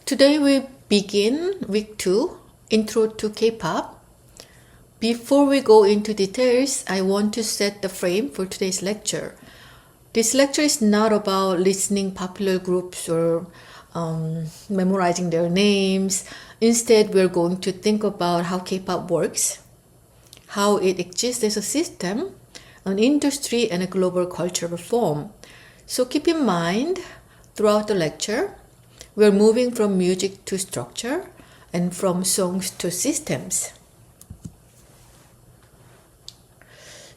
Today we begin week 2, Intro to K-pop. Before we go into details, I want to set the frame for today's lecture. This lecture is not about listening popular groups or memorizing their names. Instead, we're going to think about how K-pop works, how it exists as a system, an industry, and a global cultural form. So keep in mind, throughout the lecture, we're moving from music to structure and from songs to systems.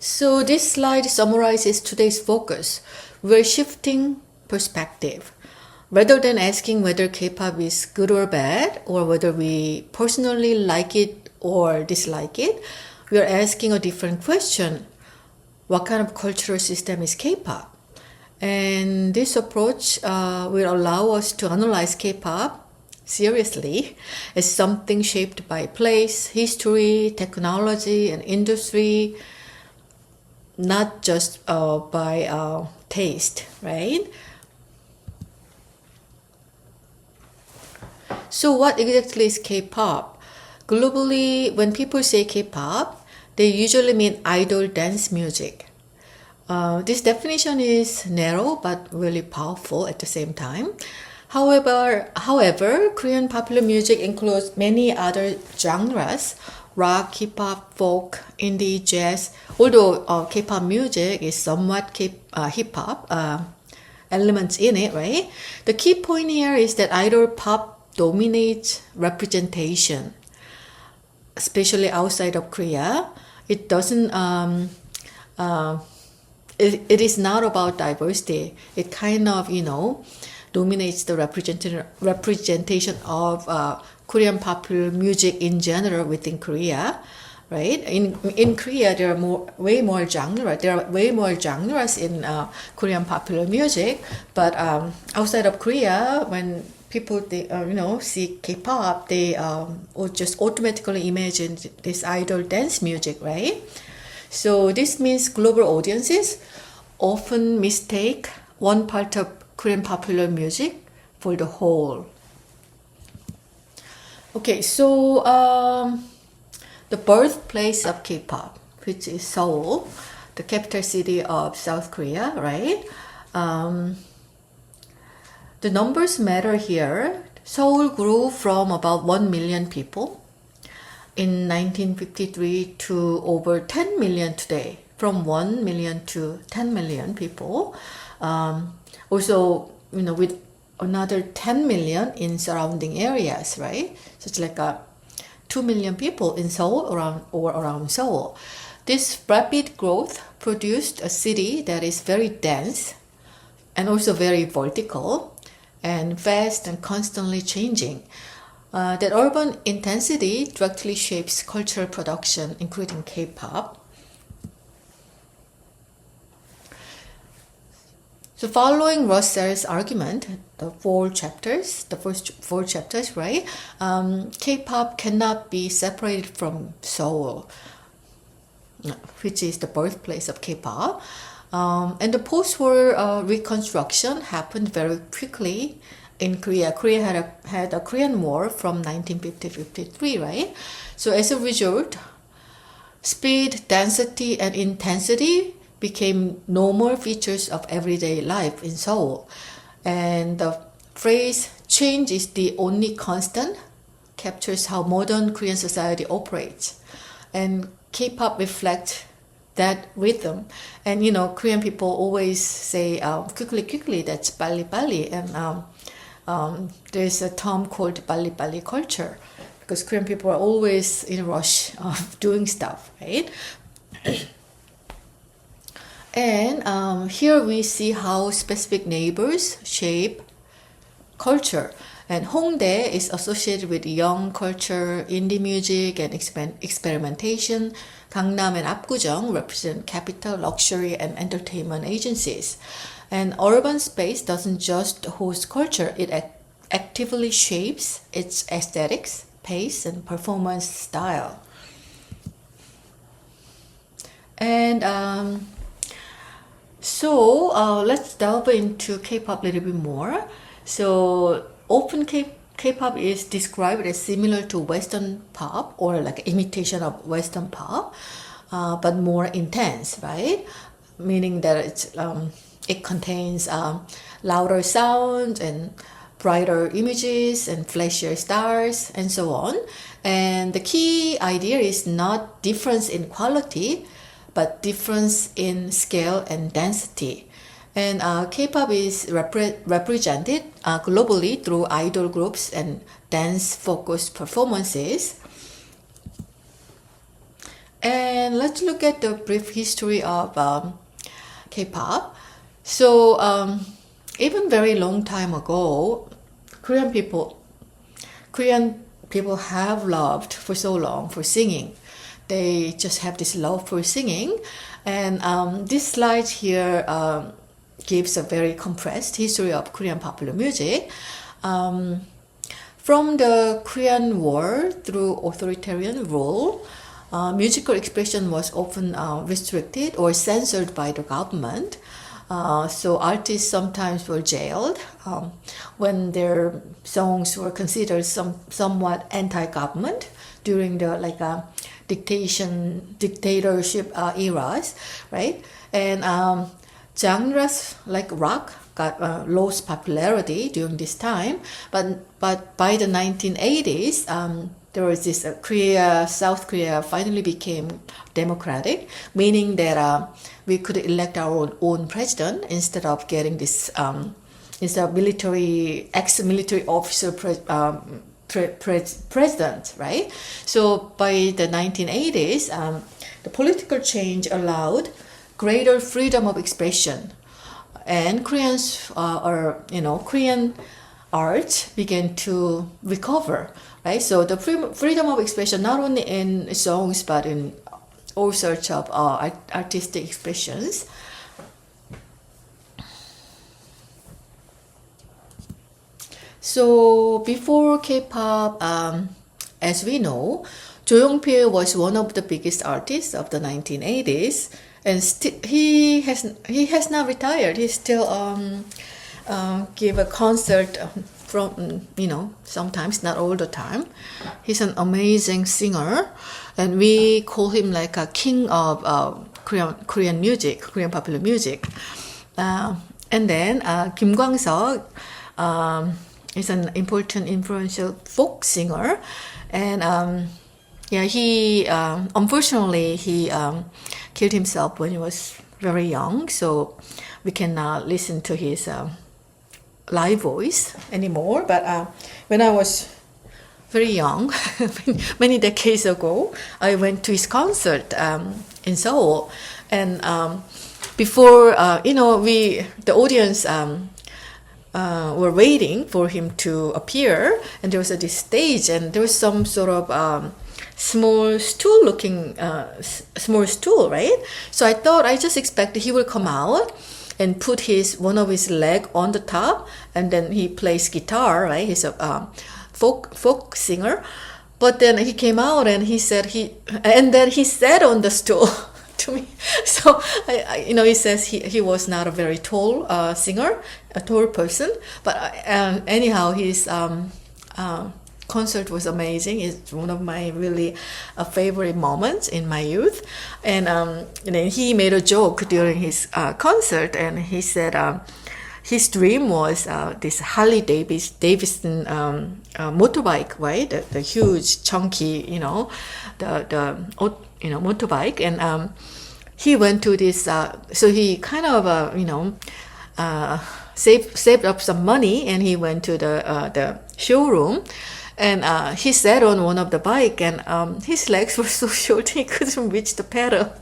So this slide summarizes today's focus. We're shifting perspective. Rather than asking whether K-pop is good or bad, or whether we personally like it or dislike it, we're asking a different question. What kind of cultural system is K-pop? And this approach will allow us to analyze K-pop seriously as something shaped by place, history, technology, and industry, not just by taste, right? So what exactly is K-pop? Globally, when people say K-pop, they usually mean idol dance music. This definition is narrow but really powerful at the same time. However, Korean popular music includes many other genres: rock, hip-hop, folk, indie, jazz. Although K-pop music is somewhat hip-hop elements in it, right? The key point here is that idol pop dominates representation, especially outside of Korea. It doesn't it is not about diversity. It kind of, dominates the representation of Korean popular music in general within Korea, right? In Korea, there are way more genres. There are way more genres in Korean popular music, but outside of Korea, when people see K-pop, they just automatically imagine this idol dance music, right? So this means global audiences often mistake one part of Korean popular music for the whole. Okay, so the birthplace of K-pop, which is Seoul, the capital city of South Korea, right? The numbers matter here. Seoul grew from about 1 million people in 1953 to over 10 million today, from 1 million to 10 million people. Also, with another 10 million in surrounding areas, right? So it's like 2 million people in Seoul around Seoul. This rapid growth produced a city that is very dense and also very vertical and fast and constantly changing. That urban intensity directly shapes cultural production, including K-pop. So following Russell's argument, the first four chapters, right? K-pop cannot be separated from Seoul, which is the birthplace of K-pop. And the post-war reconstruction happened very quickly in Korea. Korea had a Korean War from 1950-53, right? So as a result, speed, density, and intensity became normal features of everyday life in Seoul. And the phrase "change is the only constant" captures how modern Korean society operates. And K-pop reflects that rhythm. And Korean people always say quickly, that's 빨리. And there's a term called 빨리 culture, because Korean people are always in a rush of doing stuff, right? And here we see how specific neighbors shape culture. And Hongdae is associated with young culture, indie music, and experimentation. Gangnam and Apgujeong represent capital, luxury, and entertainment agencies. And urban space doesn't just host culture, it actively shapes its aesthetics, pace, and performance style. And so let's delve into K-pop a little bit more. So open K-pop is described as similar to Western pop or like imitation of Western pop, but more intense, right? Meaning that it contains louder sound and brighter images and flashier stars and so on. And the key idea is not difference in quality, but difference in scale and density. And K-pop is represented globally through idol groups and dance-focused performances. And let's look at the brief history of K-pop. So even very long time ago, Korean people have loved for so long for singing. They just have this love for singing. And this slide here gives a very compressed history of Korean popular music. From the Korean War through authoritarian rule, musical expression was often restricted or censored by the government. So artists sometimes were jailed when their songs were considered somewhat anti-government during the dictatorship eras, right? And genres like rock got lost popularity during this time, but by the 1980s, there was this South Korea finally became democratic, meaning that we could elect our own president instead of getting this instead of ex-military officer president, right? So by the 1980s, the political change allowed greater freedom of expression, and Korean art began to recover, right? So the freedom of expression not only in songs but in all sorts of artistic expressions. So before K-pop, as we know, Jo Young-pil was one of the biggest artists of the 1980s, and he has now retired. He still give a concert from sometimes, not all the time. He's an amazing singer, and we call him like a king of Korean music, Korean popular music. And then Kim Kwang-seok is an important, influential folk singer, and he unfortunately he killed himself when he was very young, so we cannot listen to his live voice anymore. But when I was very young, many decades ago, I went to his concert in Seoul, and before the audience were waiting for him to appear, and there was this stage, and there was some sort of small stool, right? So I just expected he will come out and put one of his leg on the top, and then he plays guitar, right? He's a folk singer. But then he came out and then he sat on the stool to me. So he says he was not a very tall singer, a tall person, but anyhow, his concert was amazing. It's one of my really favorite moments in my youth. And he made a joke during his concert, and he said his dream was this Harley Davidson motorbike, right? The huge, chunky, motorbike. And he went to this. So he kind of saved up some money, and he went to the showroom. And he sat on one of the bike, and his legs were so short he couldn't reach the pedal.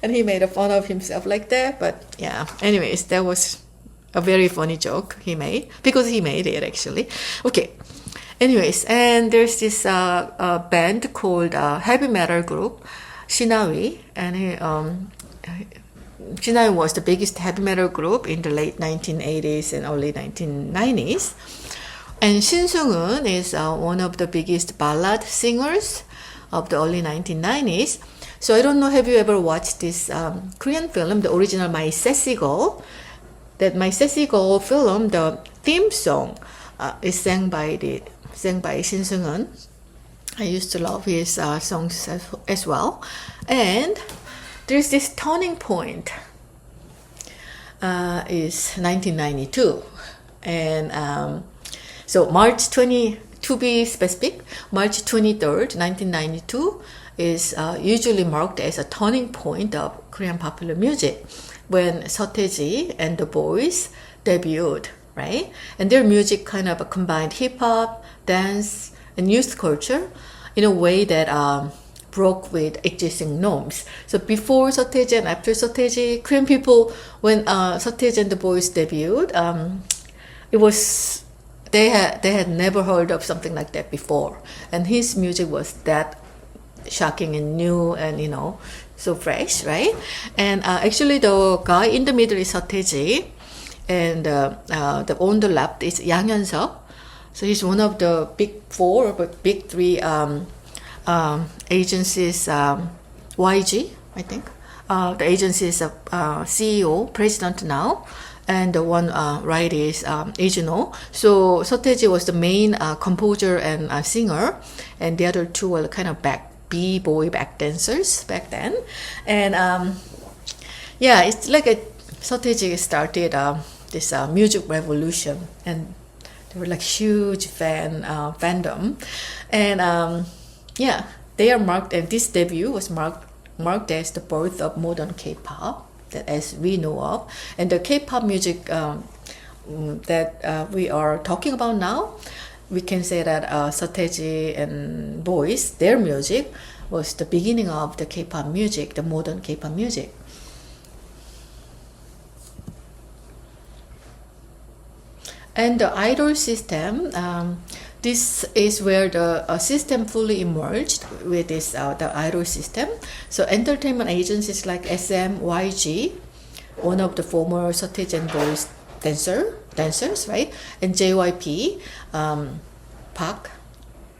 And he made fun of himself like that. But yeah, anyways, that was a very funny joke he made, because he made it actually. Okay. Anyways, and there's this band called heavy metal group, Shinawi, and Shinawi was the biggest heavy metal group in the late 1980s and early 1990s. And Shin Sung-eun is one of the biggest ballad singers of the early 1990s. So I don't know, have you ever watched this Korean film, the original My Sassy Girl? That My Sassy Girl film, the theme song is sang by Shin Seung-eun. I used to love his songs as well. And there's this turning point. Is 1992, and so March 20, to be specific, March 23rd, 1992 is usually marked as a turning point of Korean popular music when Seo and the Boys debuted, right? And their music kind of combined hip-hop, dance, and youth culture in a way that broke with existing norms. So before Seo and after Seo, Korean people, when Seo and the Boys debuted, it was they had never heard of something like that before, and his music was that shocking and new and so fresh, right? And actually, the guy in the middle is Seo, and the on the left is Yang Hyun-seok. So he's one of the big four, but big three agencies. YG, I think. The agency's CEO, president now, and the one right is Lee. So Seo was the main composer and singer, and the other two were kind of b-boy back dancers back then. And yeah, it's like Seo started this music revolution, and they were like huge fandom, and yeah, they are marked, and this debut was marked as the birth of modern K-pop that as we know of, and the K-pop music that we are talking about now, we can say that Seo and Boys, their music was the beginning of the K-pop music, the modern K-pop music. And the idol system, this is where the system fully emerged with this the idol system. So entertainment agencies like SM, YG, one of the former Seo and Boys dancers, right? And JYP, Park.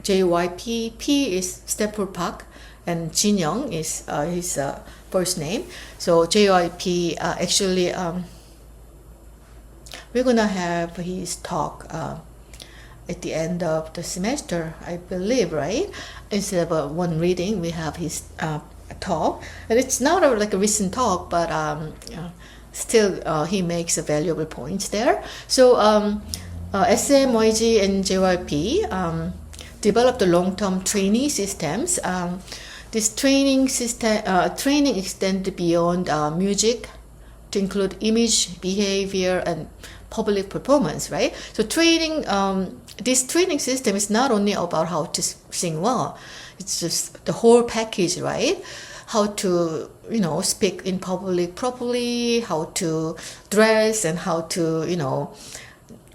JYP, P is step for Park, and Jin Young is his first name. So JYP actually. We're gonna have his talk at the end of the semester, I believe, right? Instead of one reading, we have his talk, and it's not like a recent talk, but still he makes valuable points there. So SM, YG, and JYP developed the long-term training systems. This training extended beyond music to include image, behavior, and public performance, right? So training, this training system is not only about how to sing well, it's just the whole package, right? How to, speak in public properly, how to dress, and how to,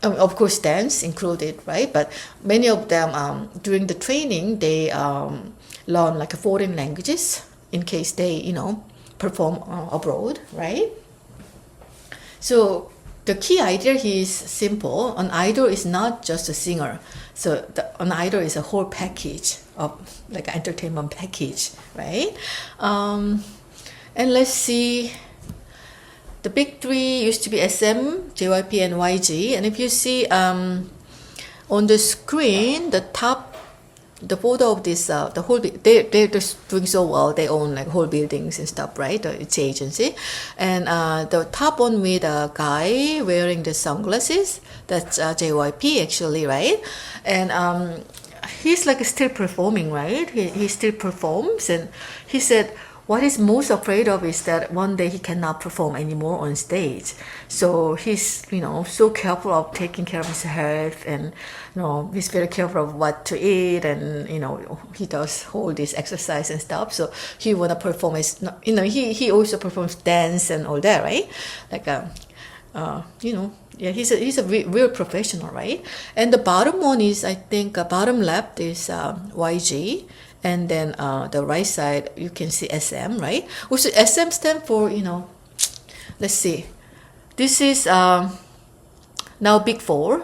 of course, dance included, right? But many of them, during the training, they learn like foreign languages in case they, perform abroad, right? So the key idea here is simple. An idol is not just a singer. So an idol is a whole package of like an entertainment package, right? And let's see. The big three used to be SM, JYP, and YG. And if you see on the screen, the photo of this, the whole, they're just doing so well. They own like whole buildings and stuff, right? It's agency. And the top one with a guy wearing the sunglasses, that's JYP actually, right? And he's like still performing, right? He still performs, and he said what he's most afraid of is that one day he cannot perform anymore on stage. So he's, so careful of taking care of his health, and, he's very careful of what to eat, and, he does all this exercise and stuff. So he wanna perform his, he also performs dance and all that, right? Like, yeah, he's a real professional, right? And the bottom one is, I think, bottom left is YG. And then the right side, you can see SM, right? Which SM stand for, let's see. This is now Big Four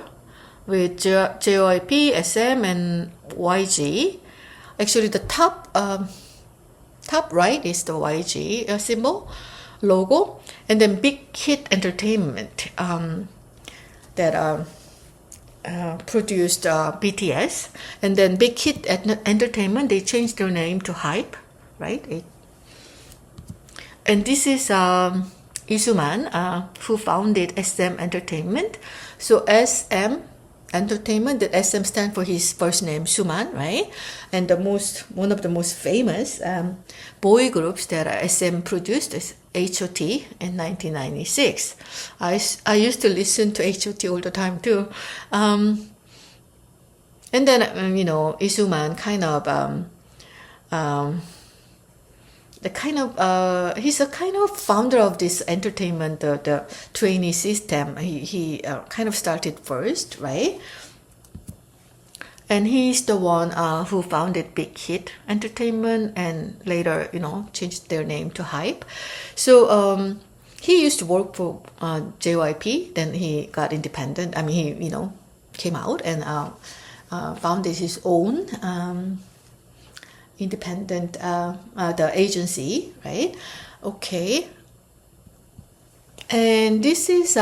with JYP, SM, and YG. Actually, the top right is the YG symbol, logo. And then Big Hit Entertainment that produced BTS, and then Big Hit Entertainment, they changed their name to Hype, right? And this is Isuman, who founded SM Entertainment. So SM Entertainment, that SM stands for his first name, Suman, right? And one of the most famous boy groups that SM produced is H.O.T. in 1996. I used to listen to H.O.T. all the time too. And then, Isuman kind of he's a kind of founder of this entertainment, the trainee system. He kind of started first, right? And he's the one who founded Big Hit Entertainment and later, changed their name to Hype. So he used to work for JYP. Then he got independent. I mean, he, came out and founded his own independent the agency, right? Okay. And this is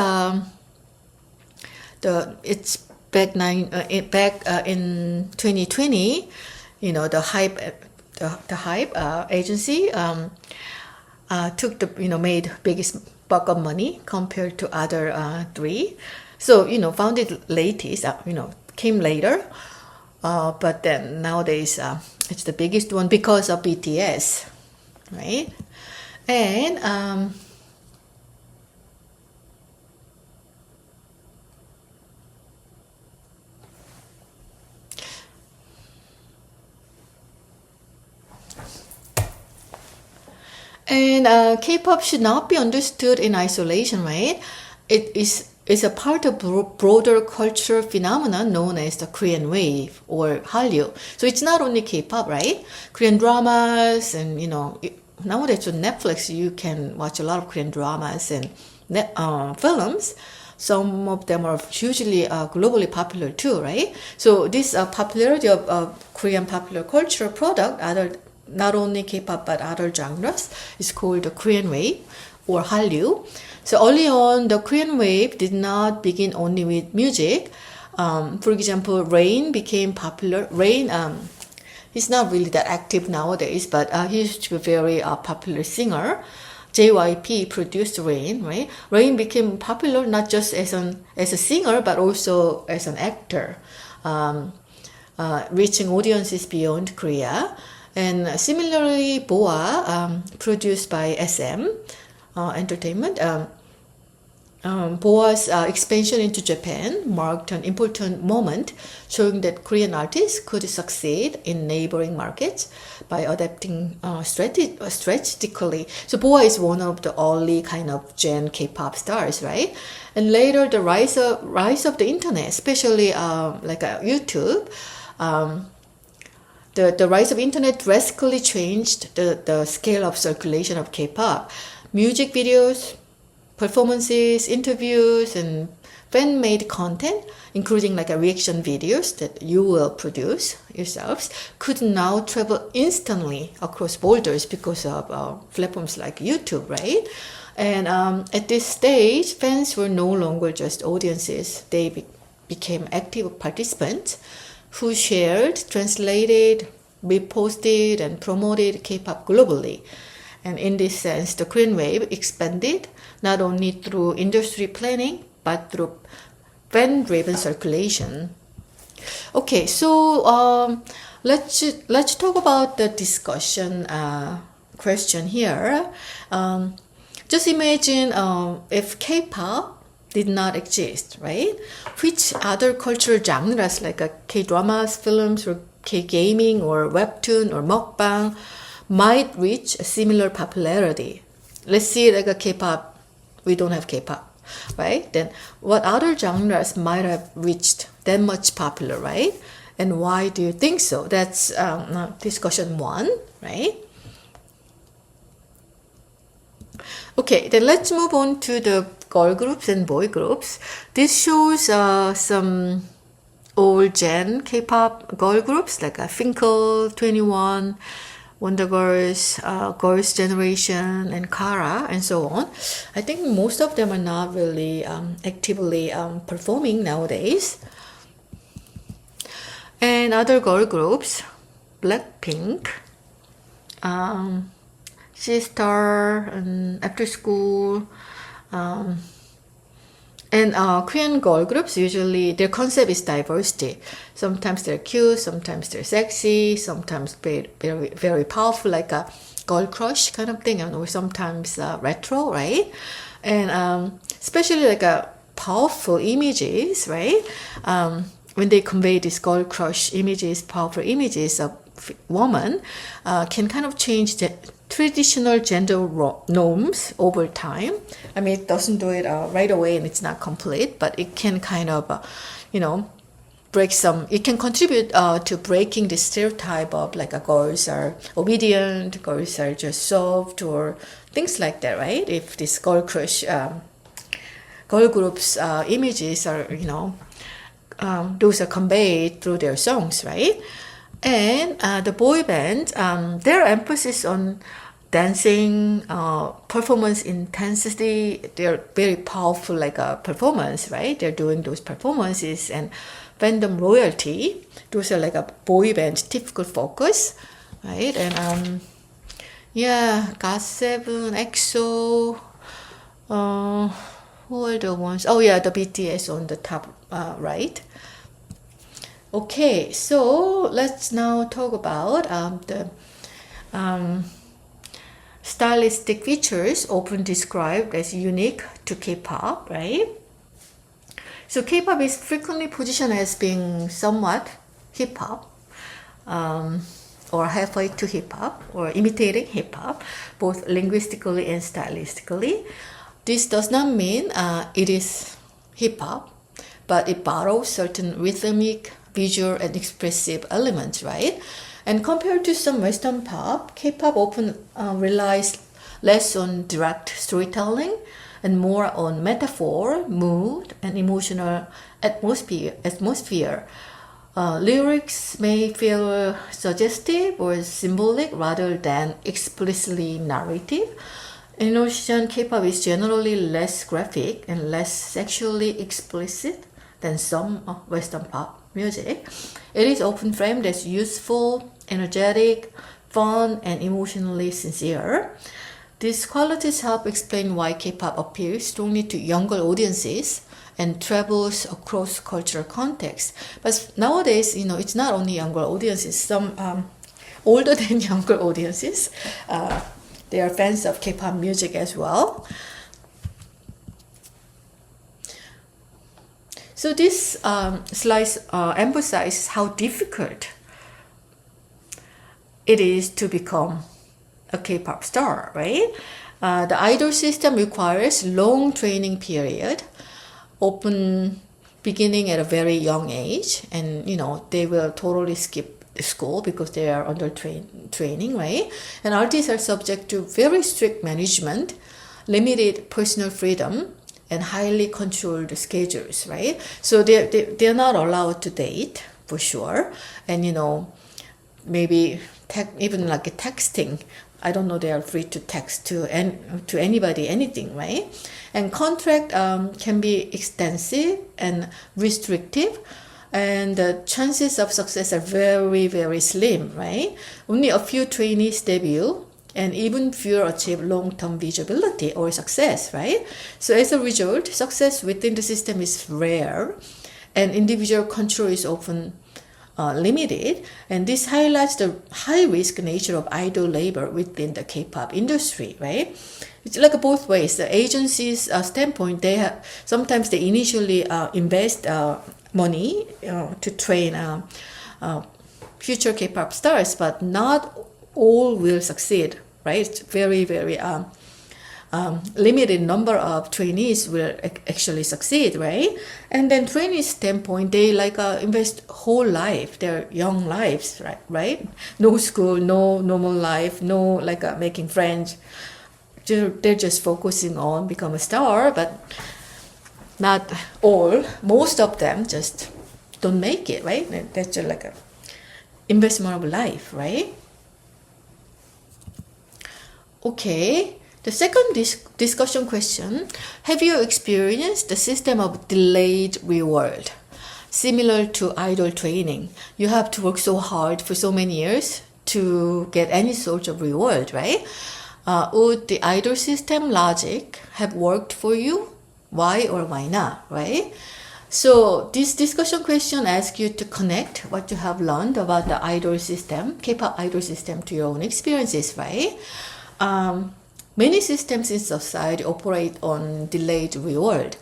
it's back in 2020, the Hype agency took the made biggest buck of money compared to other three. So founded latest, came later, but then nowadays it's the biggest one because of BTS, right? And K-pop should not be understood in isolation, right? It is a part of broader cultural phenomenon known as the Korean wave or Hallyu. So it's not only K-pop, right? Korean dramas and nowadays on Netflix you can watch a lot of Korean dramas and films. Some of them are hugely globally popular too, right? So this popularity of Korean popular cultural product, not only K-pop but other genres, is called the Korean wave or Hallyu. So early on, the Korean wave did not begin only with music. For example, Rain became popular. Rain, he's not really that active nowadays, but he used to be a very popular singer. JYP produced Rain, right? Rain became popular not just as a singer, but also as an actor, reaching audiences beyond Korea. And similarly, BoA, produced by SM Entertainment, BoA's expansion into Japan marked an important moment, showing that Korean artists could succeed in neighboring markets by adapting strategically. So BoA is one of the early kind of Gen K-pop stars, right? And later, the rise of the internet, especially YouTube. The rise of internet drastically changed the scale of circulation of K-pop. Music videos, performances, interviews, and fan-made content, including reaction videos that you will produce yourselves, could now travel instantly across borders because of platforms like YouTube, right? And at this stage, fans were no longer just audiences. They became active participants who shared, translated, reposted, and promoted K-pop globally. And in this sense, the Korean wave expanded not only through industry planning, but through fan-driven circulation. Okay, so let's talk about the discussion question here. Just imagine if K-pop did not exist, right? Which other cultural genres like K-dramas, films, or K-gaming, or webtoon, or mukbang might reach a similar popularity? Let's see a K-pop. We don't have K-pop, right? Then what other genres might have reached that much popular, right? And why do you think so? That's discussion 1, right? Okay, then let's move on to the girl groups and boy groups. This shows some old gen K-pop girl groups like Finkel, 21, Wonder Girls, Girls' Generation, and Kara, and so on. I think most of them are not really actively performing nowadays. And other girl groups, Blackpink, Sistar, and After School, and Korean girl groups, usually their concept is diversity. Sometimes they're cute, sometimes they're sexy, sometimes very, very, very powerful, like a girl crush kind of thing, or sometimes retro, right? And especially like a powerful images, right? When they convey these girl crush images, powerful images of woman, can kind of change the traditional gender norms over time. I mean, it doesn't do it right away and it's not complete, but it can kind of, it can contribute to breaking the stereotype of like girls are obedient, girls are just soft, or things like that, right? If this girl crush, girl groups images are, those are conveyed through their songs, right? And the boy band, their emphasis on dancing, performance intensity, they're very powerful like a performance, right? They're doing those performances, and fandom loyalty, those are like a boy band typical focus, right? And GOT7, EXO, who are the ones? Oh yeah, the BTS on the top right. Okay, so let's now talk about the stylistic features often described as unique to K-pop, right? So K-pop is frequently positioned as being somewhat hip-hop, or halfway to hip-hop, or imitating hip-hop, both linguistically and stylistically. This does not mean it is hip-hop, but it borrows certain rhythmic, visual, and expressive elements, right? And compared to some Western pop, K-pop often relies less on direct storytelling and more on metaphor, mood, and emotional atmosphere. Lyrics may feel suggestive or symbolic rather than explicitly narrative. In addition, K-pop is generally less graphic and less sexually explicit than some Western pop music. It is often framed as useful, energetic, fun, and emotionally sincere. These qualities help explain why K-pop appeals strongly to younger audiences and travels across cultural contexts. But nowadays, it's not only younger audiences, some older than younger audiences, they are fans of K-pop music as well. So this slide emphasizes how difficult it is to become a K-pop star, right? The idol system requires long training period, often beginning at a very young age, and they will totally skip school because they are under training, right? And artists are subject to very strict management, limited personal freedom, and highly controlled schedules, right? So they're not allowed to date for sure, and maybe even like texting. I don't know, they are free to text to anybody anything, right? And contract can be extensive and restrictive, and the chances of success are very, very slim, right? Only a few trainees debut, and even fewer achieve long-term visibility or success, right? So as a result, success within the system is rare, and individual control is often limited, and this highlights the high-risk nature of idol labor within the K-pop industry, right? It's like both ways. The agency's standpoint, sometimes they initially invest money to train future K-pop stars, but not all will succeed, right? It's very, very limited number of trainees will actually succeed, right? And then trainees' standpoint, they invest whole life, their young lives, right? No school, no normal life, no making friends. They're just focusing on become a star, but not all. Most of them just don't make it, right? That's just like a investment of life, right? Okay. The second discussion question, have you experienced the system of delayed reward? similar to idol training. You have to work so hard for so many years to get any sort of reward, right? Would the idol system logic have worked for you? Why or why not, right? So this discussion question asks you to connect what you have learned about the idol system, K-pop idol system, to your own experiences, right? Many systems in society operate on delayed reward.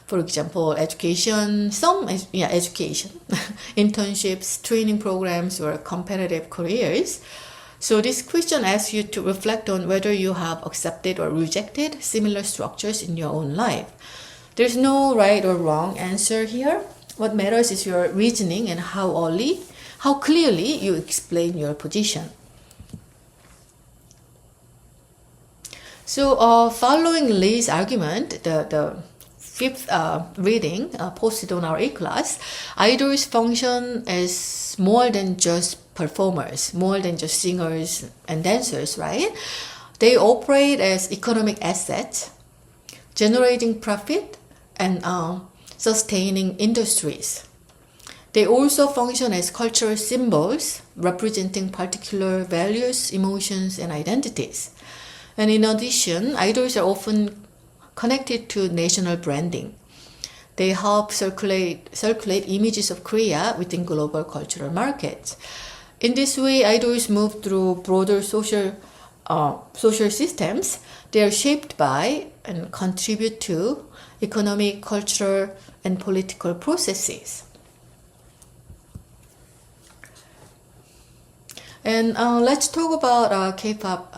For example, education, education, internships, training programs, or competitive careers. So this question asks you to reflect on whether you have accepted or rejected similar structures in your own life. There's no right or wrong answer here. What matters is your reasoning and how clearly you explain your position. So following Lee's argument, the fifth reading posted on our E-class, idols function as more than just performers, more than just singers and dancers, right? They operate as economic assets, generating profit and sustaining industries. They also function as cultural symbols, representing particular values, emotions, and identities. And in addition, idols are often connected to national branding. They help circulate images of Korea within global cultural markets. In this way, idols move through broader social systems. They are shaped by and contribute to economic, cultural, and political processes. And let's talk about K-pop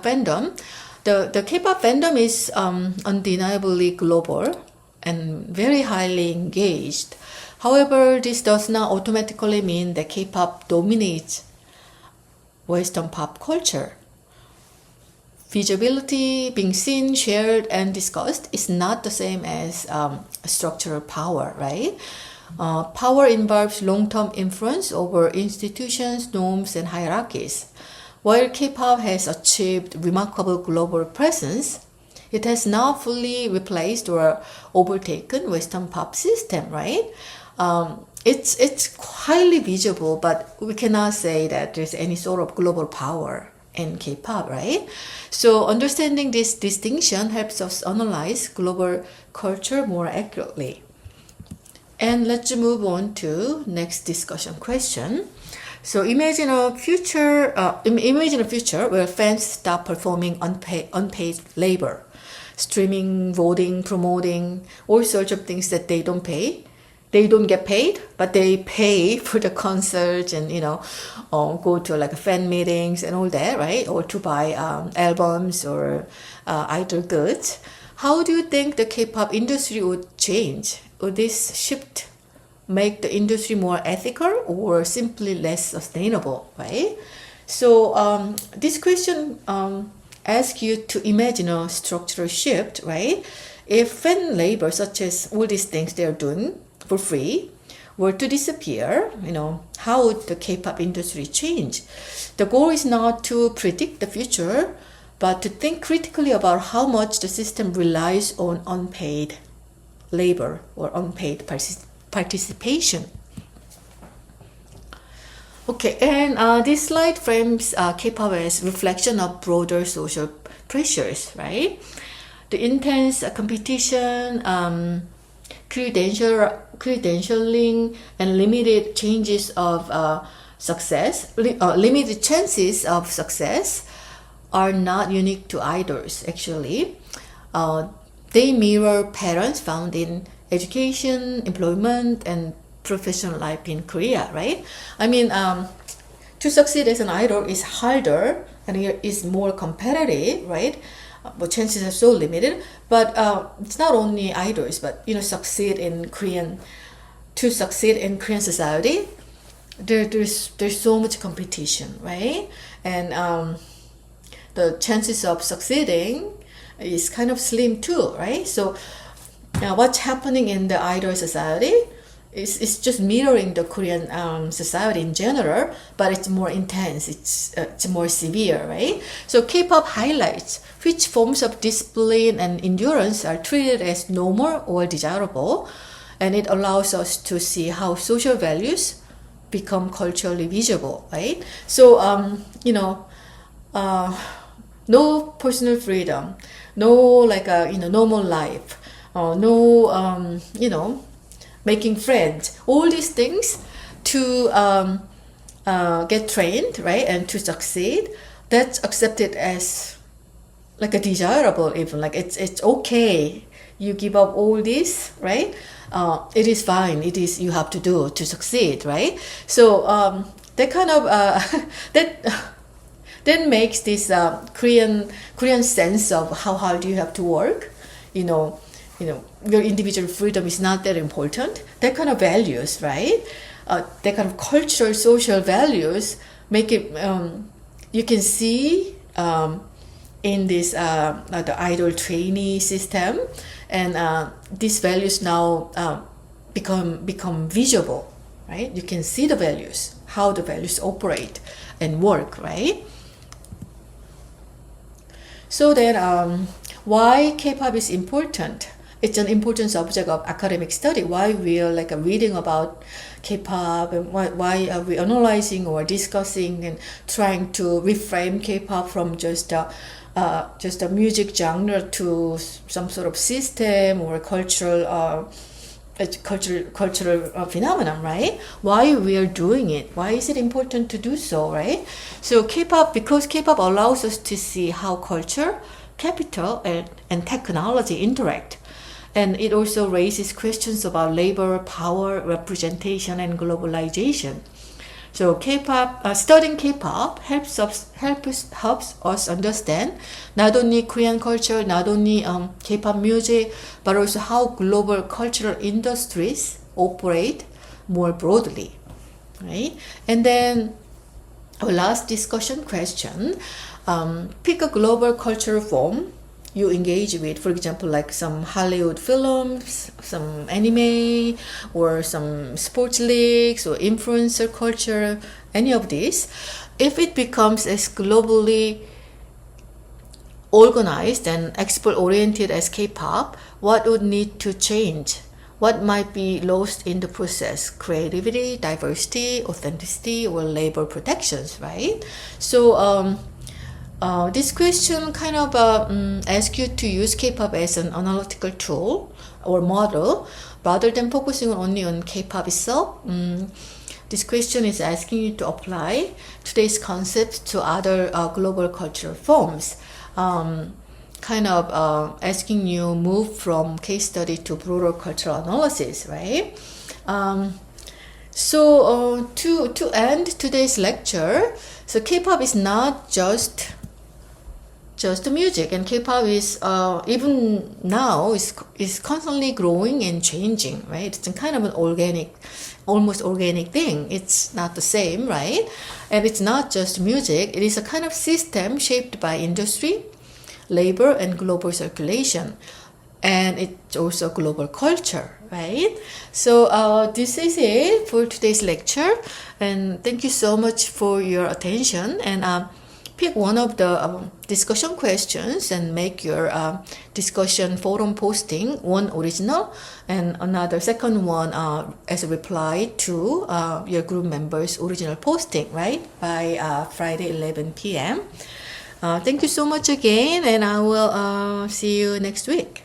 fandom. The K-pop fandom is undeniably global and very highly engaged. However, this does not automatically mean that K-pop dominates Western pop culture. Visibility, being seen, shared, and discussed is not the same as structural power, right? Power involves long-term influence over institutions, norms, and hierarchies. While K-pop has achieved remarkable global presence, it has not fully replaced or overtaken Western pop system, right? It's highly visible, but we cannot say that there's any sort of global power in K-pop, right? So understanding this distinction helps us analyze global culture more accurately. And let's move on to next discussion question. So imagine a future where fans stop performing unpaid labor, streaming, voting, promoting, all sorts of things that they don't pay. They don't get paid, but they pay for the concerts and go to like fan meetings and all that, right? Or to buy albums or idol goods. How do you think the K-pop industry would change? Would this shift make the industry more ethical or simply less sustainable, right? So this question asks you to imagine a structural shift, right? If fan labor, such as all these things they're doing for free, were to disappear, how would the K-pop industry change? The goal is not to predict the future, but to think critically about how much the system relies on unpaid labor or unpaid participation. Okay, and this slide frames K-pop as reflection of broader social pressures, right? The intense competition, credentialing, and limited chances of success are not unique to idols, actually. They mirror patterns found in education, employment, and professional life in Korea, right? I mean, to succeed as an idol is harder and it is more competitive, right? But chances are so limited. But it's not only idols, but to succeed in Korean society, there's so much competition, right? And the chances of succeeding is kind of slim too, right? So what's happening in the idol society is just mirroring the Korean society in general, but it's more intense, it's more severe, right? So K-pop highlights which forms of discipline and endurance are treated as normal or desirable, and it allows us to see how social values become culturally visible, right? So, no personal freedom, no like a normal life, no making friends, all these things to get trained, right, and to succeed, that's accepted as like a desirable, even like it's okay, you give up all this, right? It is fine, it is you have to do to succeed, right? So that kind of that then makes this Korean sense of how hard you have to work, your individual freedom is not that important. That kind of values, right? That kind of cultural, social values make it. You can see in this the idol trainee system, and these values now become visible, right? You can see the values, how the values operate and work, right? So then, why K-pop is important? It's an important subject of academic study. Why we are like reading about K-pop, and why are we analyzing or discussing and trying to reframe K-pop from just a music genre to some sort of system or cultural phenomenon, right? Why we are doing it? Why is it important to do so, right? So K-pop, because K-pop allows us to see how culture, capital, and technology interact. And it also raises questions about labor, power, representation, and globalization. So K-pop, studying K-pop helps us understand not only Korean culture, not only K-pop music, but also how global cultural industries operate more broadly, right? And then our last discussion question: pick a global cultural form you engage with, for example, like some Hollywood films, some anime, or some sports leagues, or influencer culture, any of these. If it becomes as globally organized and export-oriented as K-pop, what would need to change? What might be lost in the process? Creativity, diversity, authenticity, or labor protections, right? So, this question kind of asks you to use K-pop as an analytical tool or model rather than focusing only on K-pop itself. This question is asking you to apply today's concepts to other global cultural forms, kind of asking you move from case study to broader cultural analysis, right? So to end today's lecture, so K-pop is not just the music, and K-pop is even now is constantly growing and changing, right? It's a kind of an almost organic thing. It's not the same, right? And it's not just music. It is a kind of system shaped by industry, labor, and global circulation, and it's also global culture, right? So this is it for today's lecture, and thank you so much for your attention. And pick one of the discussion questions and make your discussion forum posting, one original and another second one as a reply to your group members' original posting, right, by Friday 11 p.m. Thank you so much again, and I will see you next week.